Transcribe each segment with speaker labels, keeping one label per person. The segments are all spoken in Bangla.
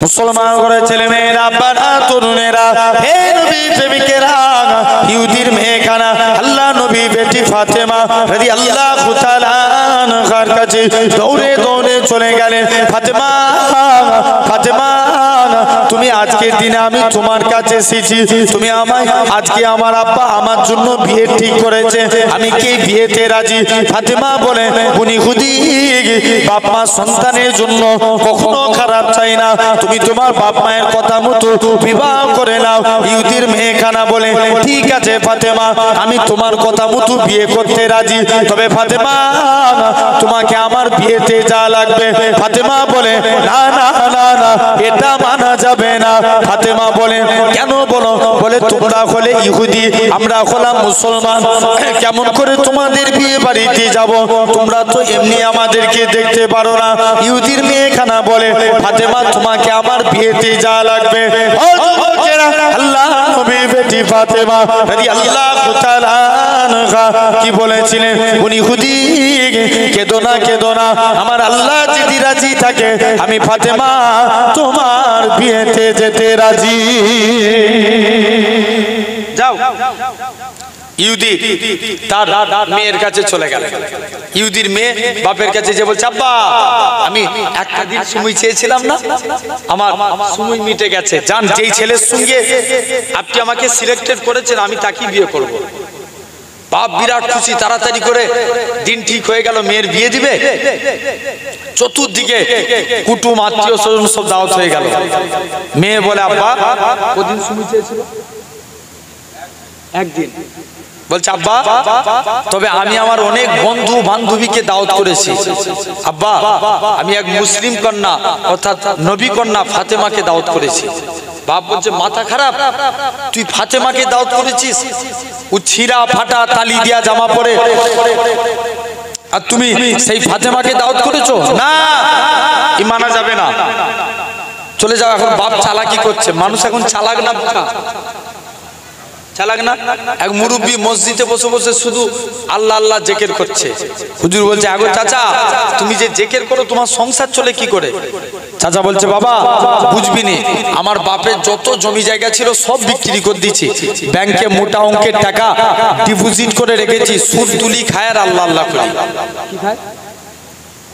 Speaker 1: মুসলমান ঘরের ছেলে মেয়েরা, আব্বারা, তরুণেরা, হে নবী প্রেমিকেরা, ইহুদির মেয়েখানা আল্লাহ নবী বেটি ফাতেমা রাদিয়াল্লাহু তাআলা আনহার কাছে দৌড়ে দৌড়ে চলে গেলেন। ফাতেমা, ফাতেমা, তুমি আজকের দিনে আমি তোমার কাছে এসেছি, তুমি আমায় আজকে আমার আব্বা আমার জন্য বিয়ে ঠিক করেছে, আমি কি বিয়েতে রাজি? ফাতেমা বলে, উনি খুদি বাপ মা সন্তানের জন্য কখনো খারাপ চাই না, তুমি তোমার বাপ মায়ের কথা মতো বিবাহ করে নাও। ইহুদির মেয়েখানা বলে, ঠিক আছে ফাতেমা, আমি তোমার কথা মতো বিয়ে করতে রাজি, তবে ফাতেমা তোমাকে আমার বিয়েতে যা লাগবে। ফাতেমা বলে, না না না না, এটা মানা যাবে না। ফাতেমা বলে, কেন বলো? বলে, তোমরা হলে ইহুদি, আমরা হলাম মুসলমান, কেমন করে তোমাদের বিয়ে বাড়িতে যাব? তোমরা তো এমনি আমাদেরকে দেখতে পারো না। ইহুদির মেয়েখানা বলে, ফাতেমা তোমাকে আমার বিয়েতে যা লাগবে। আল্লাহ নবী বেটি ফাতেমা রাদিয়াল্লাহু তাআলা আনহা কি বলেছিলেন? উনি ইহুদি, কেঁদো না কেঁদো না, আমার আল্লাহ যদি রাজি থাকে আমি ফাতেমা তোমার বিয়েতে যেতে রাজি। যাও। ইহুদি তার মেয়ের কাছে চলে গেল। ইহুদির মেয়ে বাপের কাছে যে বলছে, আব্বা আমি একটা দিন সময় চেয়েছিলাম না, আমার সময় মিটে গেছে, জান যেই ছেলের সঙ্গে আপনি আমাকে সিলেক্টেড করেছেন আমি তাকে বিয়ে করব। বাপ বিরাট খুশি, তাড়াতাড়ি করে দিন ঠিক হয়ে গেল, মেয়ের বিয়ে দিবে। চতুর্দিকে কুটুম আত্মীয় স্বজন সব দাওয়াত হয়ে গেল। মেয়ে বলে, আব্বা কদিন সময় চেয়েছিল? একদিন। বলছে, আব্বা তবে আমি আমার অনেক বন্ধু বান্ধবীকে দাওয়াত করেছি। আব্বা আমি এক মুসলিম কন্যা অর্থাৎ নবী কন্যা ফাতেমাকে দাওয়াত করেছি। বাপ বলছে, মাথা খারাপ, তুই ফাতেমাকে দাওয়াত করেছিস? ও ছিঁড়া ফাটা তালি দিয়া জামা পরে, আর তুমি সেই ফাতেমাকে দাওয়াত করেছো? না, ই মানা যাবে না, চলে যাও। এখন বাপ চালাকি করছে, মানুষ এখন চালাক না বোকা? চালাক না? এক মুরব্বী মসজিদে বসে বসে শুধু আল্লাহ আল্লাহ জিকির করছে। হুজুর বলছে, আগো চাচা তুমি যে জিকির করো তোমার সংসার চলে কি করে? চাচা বলছে, বাবা বুঝবি নি, আমার বাপের যত জমি জায়গা ছিল সব বিক্রি করে দিয়েছি, ব্যাংকে মোটা অঙ্কের টাকা ডিপোজিট করে রেখেছি, সুদ তুলি খায় আর আল্লাহ আল্লাহ করি। কি খায়?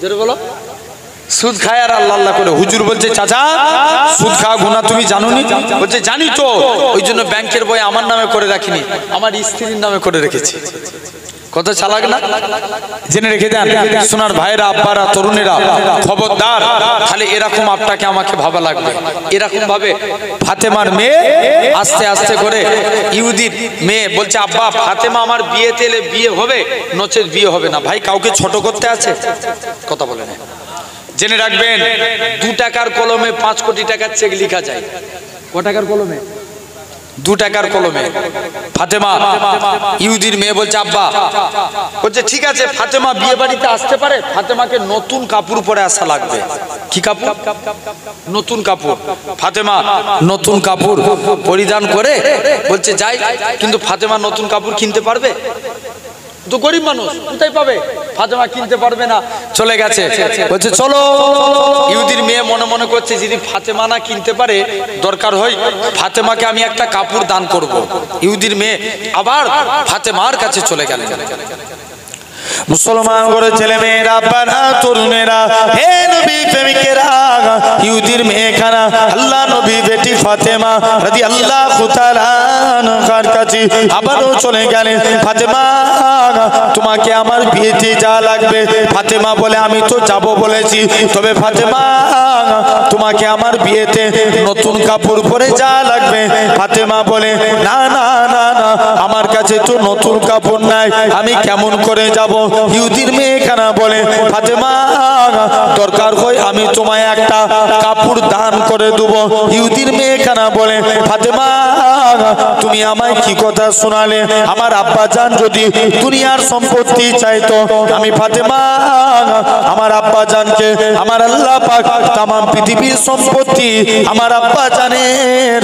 Speaker 1: জোরে বলো। সুদ খায় আর আল্লাহ আল্লাহ করে। হুজুর বলছে, চাচা সুদ খাওয়া গুনাহ তুমি জানো নি? বলছে, জানি তো, ওই জন্য ব্যাংকের বই আমার নামে করে রাখিনি, আমার স্ত্রীর নামে করে রেখেছি। কত চালাক না? জেনে রেখে দেন সোনার ভাইরা, আব্বারা, তরুণেরা, খবরদার, খালি এরকম আপনাকে আমাকে ভাবা লাগবে। এরকম ভাবে ফাতেমার মেয়ে আস্তে আস্তে করে ইহুদির মেয়ে বলছে, আব্বা ফাতেমা আমার বিয়েতে এলে বিয়ে হবে, নচেত বিয়ে হবে না। ভাই কাউকে ছোট করতে আছে? কথা বলে না। জেনে রাখবেন, 2 টাকার কলমে 5 কোটি টাকার চেক লেখা যায়। ক টাকার কলমে? 2 টাকার কলমে। ফাতেমা ইহুদির মেয়ে বলছে, আব্বা বলছে, ঠিক আছে ফাতেমা বিয়ে বাড়িতে আসতে পারে, ফাতেমাকে নতুন কাপড় পরে আসা লাগবে। কি কাপড়? নতুন কাপড়। ফাতেমা নতুন কাপড় পরিধান করে বলছে যাই, কিন্তু ফাতেমা নতুন কাপড় কিনতে পারবে? তো গরিব মানুষ, কোথায় পাবে? ফাতেমা কিনতে পারবে না, চলে গেছে। বলছে, চলো। ইহুদির মেয়ে মনে মনে করছে, যদি ফাতেমা না কিনতে পারে, দরকার হয় ফাতেমাকে আমি একটা কাপড় দান করব। ইহুদির মেয়ে আবার ফাতেমার কাছে চলে গেলেন। মুসলমান ঘরের ছেলে মেয়েরা, আব্বারা, তরুণেরা, হে নবী প্রেমিকেরা, ইহুদির মেয়েখানা আল্লাহ নবী বেটি ফাতেমা রাদিয়াল্লাহু তাআলা আনহার কাছে আবারও চলে গেলেন। ফাতেমা তোমাকে আমার বিয়েতে যা লাগবে। ফাতেমা বলে, আমি তো যাব বলেছি, তবে ফাতেমা তোমাকে আমার বিয়েতে নতুন কাপড় পরে যা লাগবে। ফাতেমা বলে, না না না না, আমার কাছে তো নতুন কাপড় নাই, আমি কেমন করে যাব? ইহুদির মেয়েখানা বলে, ফাতেমা দরকার হয় আমি তোমায় একটা কাপড় দান করে দেব। ইহুদির মেয়েখানা বলে, ফাতেমা তুমি আমায় কি কথা শোনালে? আমার আব্বা জান যদি দুনিয়ার সম্পত্তি চাইতো, আমি ফাতেমা আমার আব্বা জানকে আমার আল্লাহ পাক তাম পৃথিবীর সম্পত্তি আমার আব্বা জানের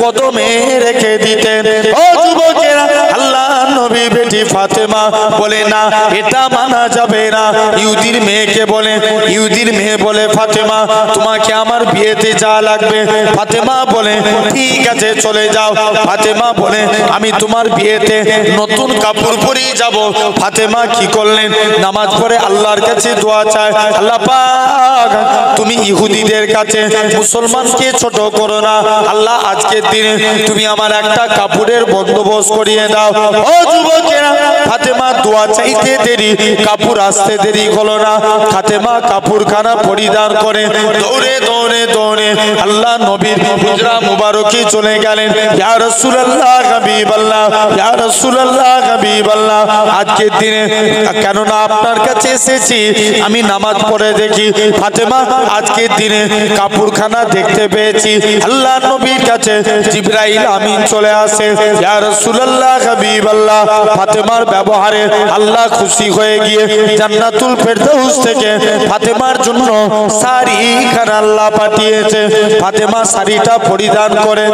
Speaker 1: কদমে রেখে দিতেন। ও যুবকেরা, আল্লাহ নবী বেটি ফাতেমা বলে না, এটা মানা যাবে না। ইহুদির মেয়েকে বলে, ইহুদির মেয়ে বলে ফাতেমা তোমাকে আমার বিয়েতে যা লাগবে। ফাতেমা বলে ঠিক আছে চলে যাও। ফাতেমা বলে আমি তোমার বিয়েতে নতুন কাপড় পরেই যাব। ফাতেমা কি করলেন, নামাজ পড়ে আল্লাহর কাছে দোয়া চায়, আল্লাহ পাক তুমি ইহুদিদের কাছে মুসলমানকে ছোট করো না। আল্লাহ আজকের দিনে তুমি আমার একটা কাপড়ের বন্দোবস্ত করিয়ে দাও। ও যুবকেরা, ফাতেমা দোয়া চাইতে দেরি, কাপড় আসতে দেরি হলো না। ফাতেমা কাপড়খানা পরিধান করে দৌড়ে দৌড়ে দৌড়ে আল্লাহ নবীর হুজরা মুবারকে চলে গেলেন। ইয়া রাসূলুল্লাহ হাবিবাল্লাহ, ইয়া রাসূলুল্লাহ হাবিবাল্লাহ, আজকের দিনে কেননা আপনার কাছে এসেছি, আমি নামাজ পড়ে দেখি ফাতেমা আজকের দিনে কাপড়খানা দেখতে পেয়েছি। আল্লাহ নবীর কাছে জিবরাইল আমিন চলে আসে, ইয়া রাসূলুল্লাহ হাবিবাল্লাহ, ফাতেমার ব্যবহারে আল্লাহ খুশি হয়ে গিয়ে জান্নাতুল ফেরদাউস থেকে ফাতেমার জন্য শাড়ি খানা আল্লাহ পাঠিয়েছে। ফাতেমা শাড়িটা পরিধান করে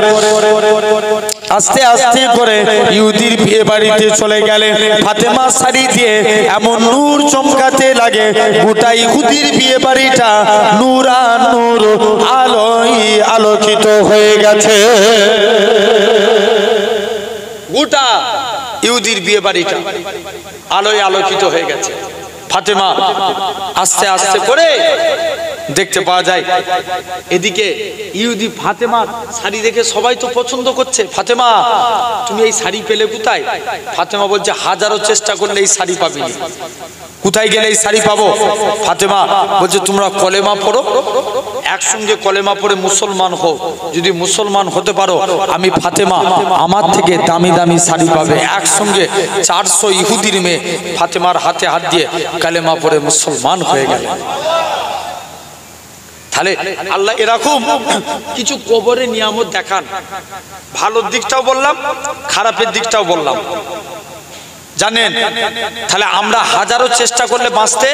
Speaker 1: আস্তে আস্তে করে ইহুদির বিয়ে বাড়িতে চলে গেলেন। ফাতেমা শাড়ি দিয়ে এমন নূর চমকাতে লাগে, গোটা ইহুদির বিয়ে বাড়িটা নূরানুর আলোয় আলোকিত হয়ে গেছে। গোটা ইহুদির বিয়ে বাড়িটা আলোয় আলোকিত হয়ে গেছে। ফাতেমা আস্তে আস্তে করে দেখতে পাওয়া যায়, এদিকে ইহুদি ফাতেমার শাড়ি দেখে সবাই তো পছন্দ করছে। ফাতেমা তুমি এই শাড়ি পেলে কোথায়? ফাতেমা বলছে হাজারো চেষ্টা করলে এই শাড়ি পাবিনি। কোথায় গেলে এই শাড়ি পাবো? ফাতেমা বলছে তোমরা কলেমা পড়ো, একসঙ্গে কলেমা পড়ে মুসলমান হও। যদি মুসলমান হতে পারো আমি ফাতেমা আমার থেকে দামি দামি শাড়ি পাবে। একসঙ্গে 400 ইহুদির মেয়ে ফাতেমার হাতে হাত দিয়ে কালেমা পড়ে মুসলমান হয়ে গেল। তাহলে আল্লাহ এরকম কিছু কবরে নিয়ামত দেখান। ভালোর দিকটাও বললাম, খারাপের দিকটাও বললাম, জানেন? তাহলে আমরা হাজারো চেষ্টা করলে বাঁচতে,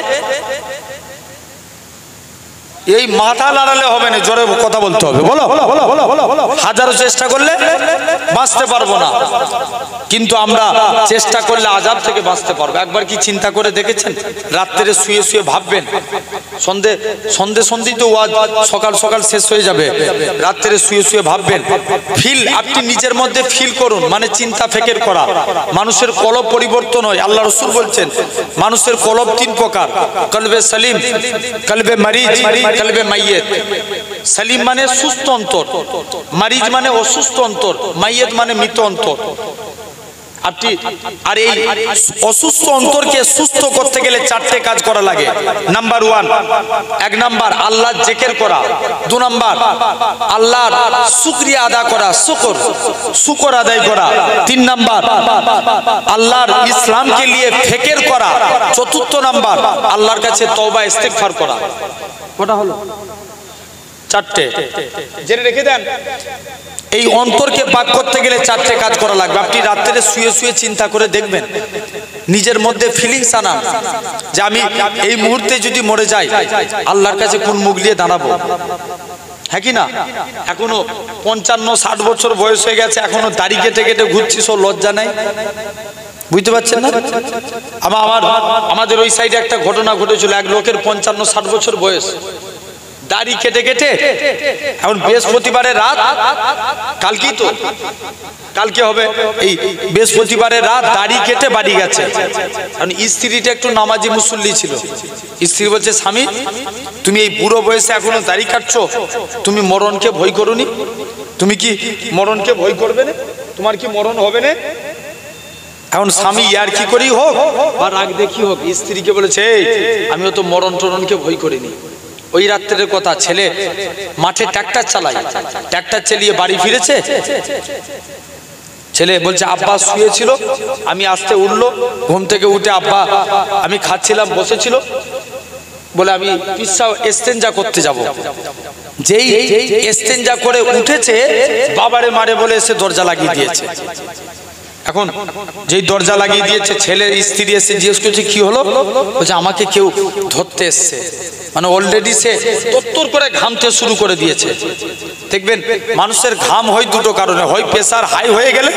Speaker 1: এই মাথা লড়ালে হবে না, জোরে কথা বলতে হবে। বলো, হাজারো চেষ্টা করলে বাঁচতে পারবো না, কিন্তু আমরা চেষ্টা করলে আযাব থেকে বাঁচতে পারবো। একবার কি চিন্তা করে দেখেছেন? রাত্রে শুয়ে শুয়ে ভাববেন, সন্ধেই তো ওয়াজ সকাল সকাল শেষ হয়ে যাবে। রাত্রে শুয়ে শুয়ে ভাববেন, ফিল আপনি নিজের মধ্যে ফিল করুন, মানে চিন্তা ফেকের করা। মানুষের কলব পরিবর্তন হয়। আল্লাহ রাসূল বলছেন মানুষের কলব 3 প্রকার, কলবে সালিম, কলবে মারিজ, কলবে মাইয়িত। সালিম মানে সুস্থ অন্তর, মারিজ মানে অসুস্থ অন্তর, মাইয়িত মানে মৃত অন্তর। আপনি আর এই অসুস্থ অন্তরকে সুস্থ করতে গেলে 4টে কাজ করা লাগে। নাম্বার 1, 1 নাম্বার আল্লাহর জিকির করা। 2 নাম্বার আল্লাহর শুকরিয়া আদা করা, শুকর আদায় করা। 3 নাম্বার আল্লাহর ইসলামকে নিয়ে ফিকির করা। 4র্থ নাম্বার আল্লাহর কাছে তওবা ইস্তেগফার করা। কটা হলো? 4টে। জেনে রেখে দেন, এই অন্তরকে পাক করতে গেলে 4টে কাজ করা লাগবে। আপনি রাত্রে শুয়ে শুয়ে চিন্তা করে দেখবেন, নিজের মধ্যে ফিলিংস আনান যে আমি এই মুহূর্তে যদি মরে যাই আল্লাহর কাছে কোন মুখ নিয়ে দাঁড়াবো। হ্যাঁ কি না? এখনো 55-60 বছর বয়স হয়ে গেছে, এখনো দাড়ি কেটে কেটে ঘুরছি, সব লজ্জা নাই। বুঝতে পারছেন না? আমাদের ওই সাইডে একটা ঘটনা ঘটেছিল। এক লোকের 55-60 বছর বয়স, দাড়ি কেটে কেটে এখন বৃহস্পতিবারের রাত, কালকে হবে, এই বৃহস্পতিবারের রাত দাড়ি কেটে বাড়ি গেছে। কারণ স্ত্রীটা একটু নামাজি মুসল্লি ছিল। স্ত্রী বলছে স্বামী তুমি এই বুড়ো বয়সে এখনো দাড়ি কাটছো, তুমি মরণকে ভয় করোনি? তুমি কি মরণকে ভয় করবে না? তোমার কি মরণ হবে না? এখন স্বামী ইয়ার কি করি হোক বা রাগ দেখি হোক, স্ত্রীকে বলেছে আমিও তো মরণ টরণকে ভয় করিনি। ওই রাত্রের কথা, ছেলে মাঠে ট্রাক্টর চালায়, ট্রাক্টর চালিয়ে বাড়ি ফিরেছে। ছেলে বলছে আব্বা শুয়েছিল, আমি আসতে উঠলো, ঘুম থেকে উঠে আব্বা আমি খাচ্ছিলাম, বসেছিল, বলে আমি পিসাব ইস্তেঞ্জা করতে যাব। যেই ইস্তেঞ্জা করে উঠেছে বাবারে মারে বলে এসে দরজা লাগিয়ে দিয়েছে। এখন যেই দরজা লাগিয়ে দিয়েছে, ছেলের স্ত্রী এসে জিজ্ঞেস করছে কি হলো? বলছে আমাকে কেউ ধরতে এসছে। মানে অলরেডি সে তত্তর করে ঘামতে শুরু করে দিয়েছে। দেখবেন মানুষের ঘাম হয় 2টো কারণে, হয় প্রেসার হাই হয়ে গেলে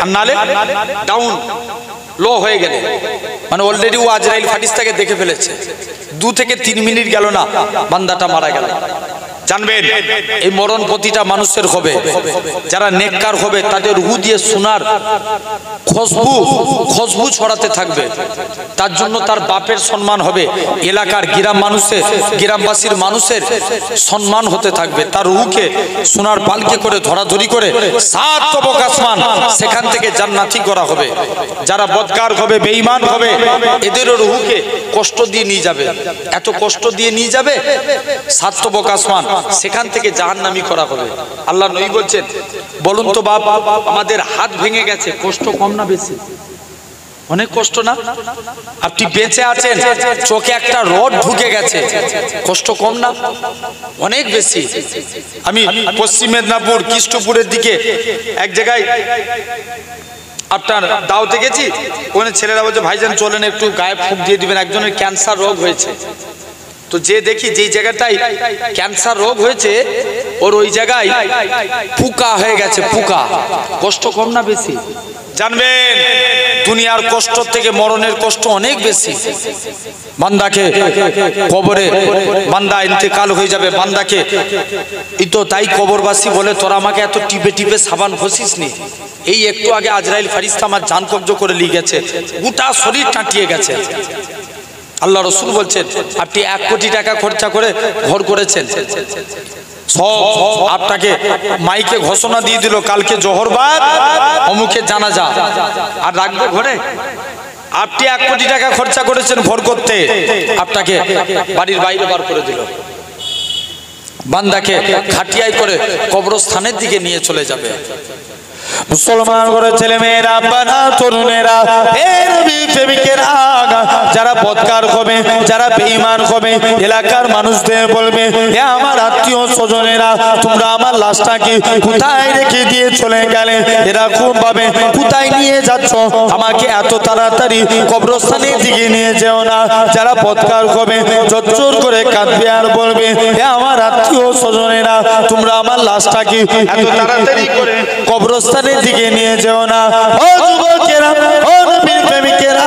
Speaker 1: আর নালে ডাউন। লো হয়ে গেলে, মানে অলরেডি ও আজরাইল ফারিস্তাকে দেখে ফেলেছে, 2 থেকে 3 মিনিট গেল না বান্দাটা মারা গেল। জানবেন এই মরণ প্রতিটা মানুষের হবে, যারা নেককার হবে তাদের রূহ দিয়ে সোনার খুশবু ছড়াতে থাকবে, তার জন্য তার বাপের সম্মান হবে, এলাকার গ্রামবাসীর মানুষের সম্মান হতে থাকবে, তার রূহকে সোনার পালকে করে ধরাধরি করে 7 তবক আসমান সেখান থেকে জান্নাতি করা হবে। যারা বদকার হবে, বেঈমান হবে, এদেরও রূহকে কষ্ট দিয়ে নিয়ে যাবে, এত কষ্ট দিয়ে নিয়ে যাবে 7 তবক আসমান সেখান থেকে জাহান্নামী করা হবে। আল্লাহ নবী বলছেন, বলুন তো বাপ, আমাদের হাত ভেঙে গেছে, কষ্ট কম না বেশি? অনেক কষ্ট না? আপনি বেঁচে আছেন, চোখে একটা রড ঢুকে গেছে, কষ্ট কম না? অনেক বেশি। আমি পশ্চিম মেদিনীপুর কৃষ্ণপুরের দিকে এক জায়গায় আপনার দাওতে গেছি, ওখানে ছেলেরা বলছে ভাইজান চলেন একটু গায়ে ফুঁক দিয়ে দিবেন, একজনের ক্যান্সার রোগ হয়েছে। তো যে দেখি যেই জায়গাটায় ক্যান্সার রোগ হয়েছে ওর ওই জায়গায় পোকা হয়ে গেছে, পোকা। কষ্ট কম না বেশি? জানবেন দুনিয়ার কষ্ট থেকে মরণের কষ্ট অনেক বেশি। বান্দাকে কবরে বান্দা ইন্তেকাল হয়ে যাবে, বান্দাকে এই তো তাই কবরবাসী বলে তোরা আমাকে এত টিপে টিপে সাবান ঘষিস নি, এই একটু আগে আজরাইল ফারিস্তা আমার জান কব্জ করে নিয়ে গেছে, গোটা শরীর টাটিয়ে গেছে। আল্লাহ রসুল বলছেন আপনি 1 কোটি টাকা খরচা করে ঘর করেছেন, সব আপনাকে মাইকে ঘোষণা দিয়ে দিল কালকে জোহরবাদ অমুকে জানাজা, আর রাখবে ঘরে? আপনি 1 কোটি টাকা খরচা করেছেন ঘর করতে, আপনাকে বাড়ির বাইরে বার করে দিল। বান্দাকে খাটিয়ায় করে কবরস্থানের দিকে নিয়ে চলে যাবে। মুসলমান ঘরের ছেলে মেয়েরা, বানা তরুণেরা, এর প্রেমিকেরা, যারা বদকার হবে, যারা বেঈমান হবে, এলাকার মানুষদের বলবে এ আমার আত্মীয় স্বজনেরা তোমরা আমার লাশটাকে কোথায় রেখে দিয়ে চলে গেলে, এরকম ভাবে কোথায় নিয়ে যাচ্ছ, আমাকে এত তাড়াতাড়ি কবরস্থানের দিকে নিয়ে যেও না। যারা বদকার হবে জোর করে কাঁদবে আর বলবে এ আমার আত্মীয় স্বজনেরা তোমরা আমার লাশটাকে এত তাড়াতাড়ি করে কবরস্থানের দিকে নিয়ে যেও না। ও যুবকেরা, ও নবীর প্রেমিকেরা,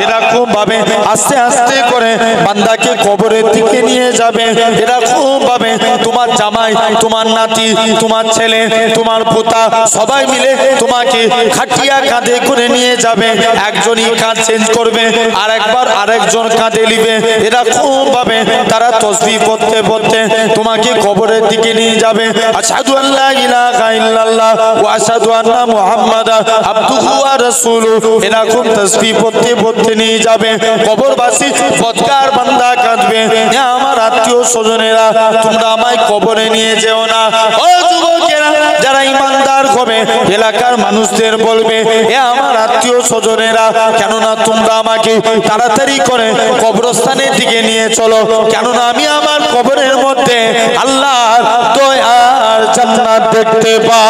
Speaker 1: এরকম ভাবে আস্তে আস্তে করে বান্দাকে কবরের দিকে নিয়ে যাবে। এরকম ভাবে তোমার জামাই, তোমার নাতি, তোমার ছেলে, তোমার পোতা সবাই মিলে তোমাকে খাটিয়া কাঁধে করে নিয়ে যাবে। একজনই কাঁধ চেঞ্জ করবে, আর একবার আরেকজন কাঁধে নিবে। এরকম ভাবে তারা তাসবিহ পড়তে পড়তে তোমাকে কবরের দিকে নিয়ে যাবে। আশহাদু আল্লা ইলাহা ইল্লাল্লাহ ওয়া আশহাদু আন্না মুহাম্মাদা আবদুহু ওয়া রাসূলুহু, এরকম তাসবিহ পড়তে পড়তে নিয়ে যাবে। কবরবাসী বদকার বান্দা কাঁদবে এ আমার আত্মীয় স্বজনেরা তোমরা আমায় কবরে নিয়ে যেও না। ও যুবকেরা, যারা ইমানদার হবে এলাকার মানুষদের বলবে এ আমার আত্মীয় স্বজনেরা কেননা তোমরা আমাকে তাড়াতাড়ি করে কবরস্থানের দিকে নিয়ে চলো, কেননা আমি আমার কবরের মধ্যে আল্লাহর দয়ার জান্নাত দেখতে পাই।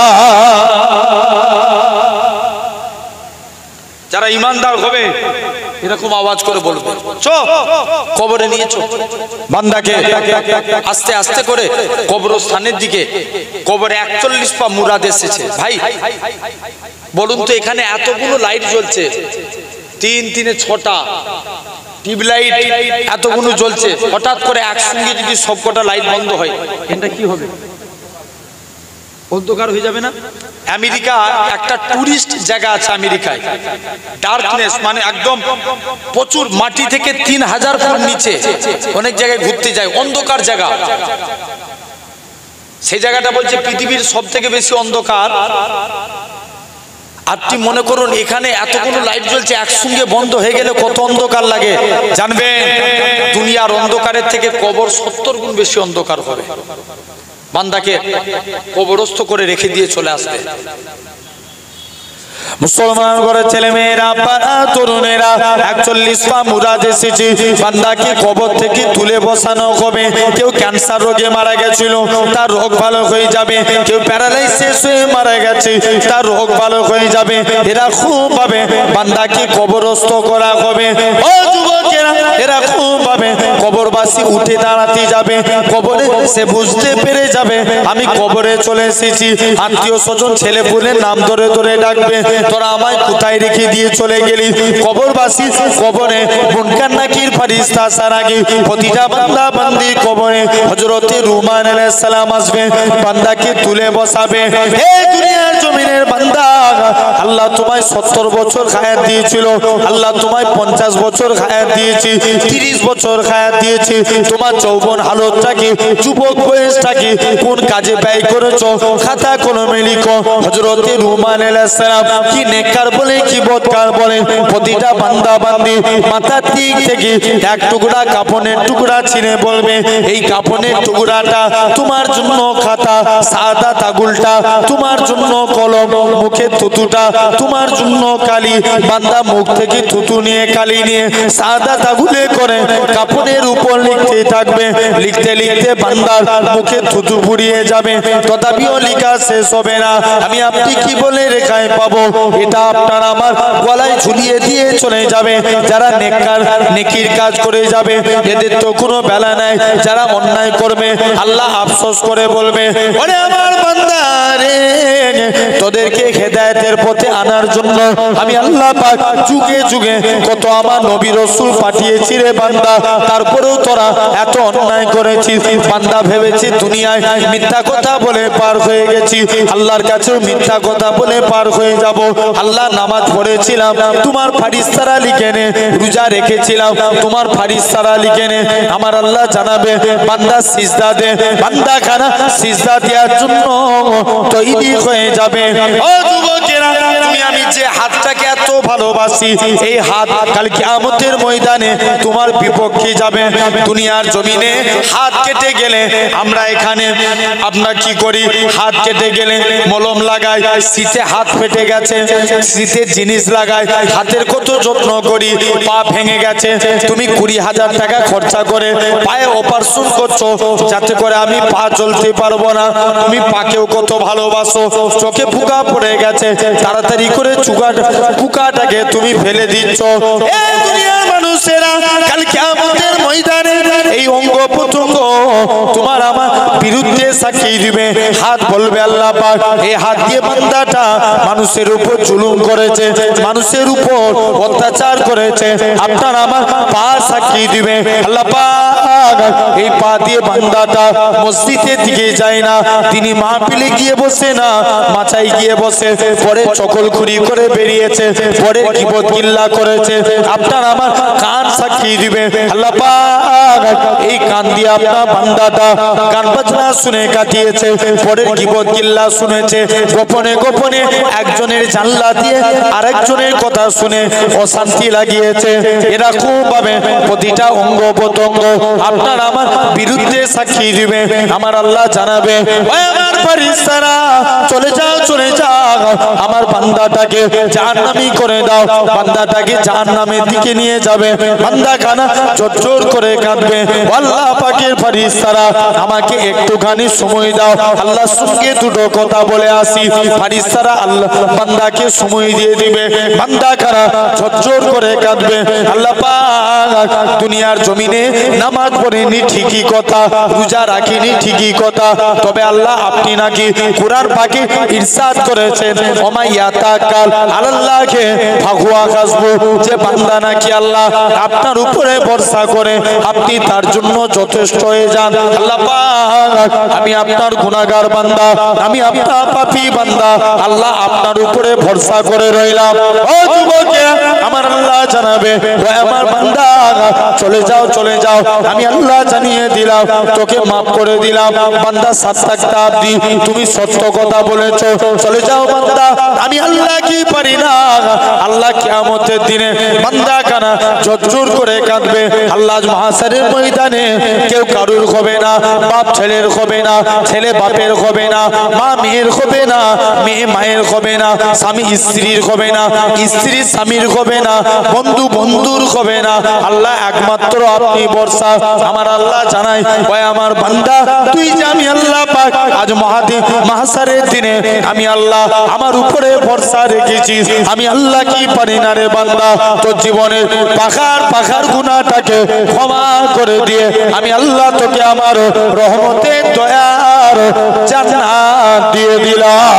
Speaker 1: যারা ইমানদার হবে এরকম আওয়াজ করে বলবে চো কবরে নিয়ে চো। বান্দাকে আস্তে আস্তে করে কবরস্থানের দিকে, কবরে 41 পা মুরাদ এসেছে। ভাই বলুন তো এখানে এতগুলো লাইট জ্বলছে, 3 3 6টা টিউবলাইট এতগুলো জ্বলছে, হঠাৎ করে একসঙ্গে যদি সবকটা লাইট বন্ধ হয় এটা কি হবে? অন্ধকার হয়ে যাবে না? আমেরিকা একটা টুরিস্ট জায়গা আছে, আমেরিকায় ডার্কনেস মানে একদম প্রচুর মাটি থেকে 3000 ফুট নিচে অনেক জায়গায় ঘুরতে যায়, অন্ধকার জায়গা। সেই জায়গাটা বলছে পৃথিবীর সব থেকে বেশি অন্ধকার। আপনি মনে করুন এখানে এতগুলো লাইট জ্বলছে একসঙ্গে বন্ধ হয়ে গেলে কত অন্ধকার লাগে। জানবেন দুনিয়ার অন্ধকারের থেকে কবর 70 গুণ বেশি অন্ধকার হবে। বান্দাকে কবরস্থ করে রেখে দিয়ে চলে আসবে। মুসলমান ঘরের ছেলে মেয়েরা, পাড়া তরুণেরা, 41 পা মুরাদ এসেছে। বান্দাকে কবর থেকে তুলে বসানো হবে। কেউ ক্যান্সার রোগে মারা গেছিল, তার রোগ ভালো হয়ে যাবে। কেউ প্যারালাইসিস হয়ে মারা গেছে, তার রোগ ভালো হয়ে যাবে। এরকম ভাবে বান্দাকে কবরস্থ করা হবে। ও যুবকেরা, এরকম ভাবে কবরবাসী উঠে দাঁড়াতে যাবে। কবরে সে বুঝতে পেরে যাবে আমি কবরে চলে এসেছি। আত্মীয় স্বজন ছেলে পুলের নাম ধরে ধরে ডাকবে তোরা আমায় কোথায় রেখে দিয়ে চলে গেলি? কবরবাসী কবরে মুনকার নাকির ফেরেশতা আসার আগে প্রতিটা বান্দা বান্দি কবরে হযরতে রুমান আলাইহিস সালাম আসবে, বান্দাকে তুলে বসাবে। হে দুনিয়ার জমিনের বান্দা, আল্লাহ তোমায় 70 বছর হায়াত দিয়েছিল, আল্লাহ তোমায় 50 বছর হায়াত দিয়েছি, 30 বছর হায়াত দিয়েছি। তোমার যৌবন হালতটাকে, যুবক বয়সটাকে কোন কাজে ব্যয় করেছো? খাতা কলমে লিখো। হযরতে রুমান আলাইহিস সালাম কি নেককার বলে কি বদকার বলে, প্রতিটা বান্দা বান্দি মাথার দিক থেকে এক টুকরা কাপনের টুকরা ছিনে বলবে, এই কাপনের টুকরাটা তোমার জন্য খাতা, সাদা তাগুলটা তোমার জন্য কলম, মুখে থুতুটা তোমার জন্য কালি। বান্দা মুখ থেকে থুতু নিয়ে কালি নিয়ে সাদা তাগুলে করে কাপনের উপর লিখতে থাকবে। লিখতে লিখতে বান্দার মুখে থুতু পুড়িয়ে যাবে, তথাপিও লেখা শেষ হবে না। আমি আপনি কি বলে রেখায় পাবো? এটা আপনার আমার গলায় ঝুলিয়ে দিয়ে চলে যাবে। যারা নেককার নেকির কাজ করে যাবে এদের তো কোনো বেলা নাই। যারা অন্যায় করবে আল্লাহ আফসোস করে বলবে, ওরে আমার বান্দা রে, তোদেরকে হেদায়েতের পথে আনার জন্য আমি আল্লাহ পাক যুগে যুগে কত আমার নবী রাসূল পাঠিয়েছি রে বান্দা, তারপরেও তোরা এত অন্যায় করেছিস। বান্দা ভেবেছি দুনিয়ায় মিথ্যা কথা বলে পার হয়ে গেছি, আল্লাহর কাছেও মিথ্যা কথা বলে পার হয়ে যাব। আল্লাহ নামাজ পড়েছিলাম, তোমার ফেরেশতারা লিখে নে। রোজা রেখেছিলাম, তোমার ফেরেশতারা লিখে নে। আমার আল্লাহ জানাবে, বান্দা সিজদা দে। বান্দা খানা সিজদা দেওয়ার জন্য তৈরি হয়ে যাবে। ও যুবকেরা, তুমি আমি যে হাতটাকে এত ভালোবাসি, এই হাত কাল কিয়ামতের ময়দানে তোমার বিপক্ষে যাবে। দুনিয়ার জমিনে হাত কেটে গেলে আমরা এখানে আপনার কি করি? হাত কেটে গেলে মলম লাগাই, শীতে হাত ফেটে গেছে শীতের জিনিস লাগাই, হাতের কত যত্ন করি। পা ভেঙে গেছে, তুমি 20,000 টাকা খরচা করে পায়ে অপারেশন করছো যাতে করে আমি পা চলতে পারবো না। তুমি পাকেও কত ভালোবাসো, চোখে পোকা পড়ে গেছে, তাড়াতাড়ি করে পোকাটাকে তুমি ফেলে দিচ্ছ। এই দুনিয়ার মানুষেরা কাল কিয়ামতের ময়দানে এই অঙ্গ প্রত্যঙ্গ তোমার আমার বিরুদ্ধে সাক্ষী দিবে। হাত বলবে, আল্লাহ পাক এই হাত দিয়ে বান্দাটা মানুষের উপর জুলুম করেছে, মানুষের উপর অত্যাচার করেছে। আপনার আমার পা সাক্ষী দিবে, আল্লাহ পাক এই পা দিয়ে বান্দাটা মসজিদের দিকে যায় না, তিনি মাহফিলে গিয়ে বসে না, মাচায় গিয়ে বসে, পরে চকলখুরি করে বেরিয়েছে, পরে গীবত গিল্লা করেছে। আপনার আমার কান সাক্ষী দিবে, আল্লাহ পাক এই কান দিয়ে আপনার বান্দাটা গান বাজনা শুনে কাটিয়েছে, পরে গীবত গিল্লা শুনেছে, গোপনে গোপনে একজনের জানলা দিয়ে আরেকজনের কথা শুনে অশান্তি লাগিয়েছে। এরকম ভাবে প্রতিটা অঙ্গ প্রত্যঙ্গ আপনার আমার বিরুদ্ধে সাক্ষী দিবে। আমার আল্লাহ জানাবে, ওই আমার ফেরেশতারা চলে যাও চলে যাও, আমার বান্দাটাকে জাহান্নামী করে দাও। বান্দাটাকে জাহান্নামের দিকে নিয়ে যাবে। বান্দা খানা জোর করে কাঁদবে, আল্লাহ পাকের ফেরেশতারা আমাকে একটুখানি সময় দাও, আল্লাহর সঙ্গে দুটো কথা বলে আসি। ফেরেশতারা আল্লাহ বান্দাকে সময় দিয়ে দিবে। বান্দা খানা জোর করে কাঁদবে, আল্লাহ পাক দুনিয়ার জমিনে নামাজ পড়েনি ঠিকই কথা, রোজা রাখিনি ঠিকই কথা, তবে আল্লাহ আপনি নাকি কুরআন পাকে ইরশাদ করেছেন, ওমা ইয়াতাকাল আলাল্লাহি ফাহুয়া হাসবু, যে বান্দা নাকি আল্লাহ আপনার উপরে ভরসা করে আপনি তার জন্য যথেষ্ট হয়ে যান। আল্লাহ পাক আমি আপনার গুনাহগার বান্দা, আমি আপনার পাপী বান্দা, আল্লাহ আপনার উপরে ভরসা করে রইলাম। ও যুবকেরা, আমার আল্লাহ জানাবে, ও আমার বান্দা চলে যাও চলে যাও, আমি আল্লাহ জানিয়ে দিলাম, তোকে মাফ করে দিলাম। বান্দা 7 শতাব্দী তুমি সত্য কথা বলেছো, চলে যাও বান্দা, আমি আল্লাহ কি পারি না। আল্লাহ কিয়ামতের দিনে বান্দা কানা জোর করে কাঁদবে। আল্লাহ মাহশারের ময়দানে কেউ কারুর হবে না, বাপ ছেলের হবে না, ছেলে বাপের হবে না, মা মেয়ের হবে না, মেয়ে মায়ের হবে না, স্বামী স্ত্রীর হবে না, স্ত্রী স্বামীর হবে না, বন্ধু বন্ধুর হবে না। আল্লাহ একমাত্র আপনি ভরসা। আমার আল্লাহ জানাই, ওই আমার বান্দা তুই যে আমি আল্লাহ পাক আজ মাহশারের দিনে আমি আল্লাহ আমার উপরে ভরসা রেখেছিস, আমি আল্লাহ কি পারি না রে বান্দা, তোর জীবনের পাখার গুনাহটাকে ক্ষমা করে দিয়ে আমি আল্লাহ তোকে আমার রহমতের দয়ার জান্নাত দিয়ে দিলাম।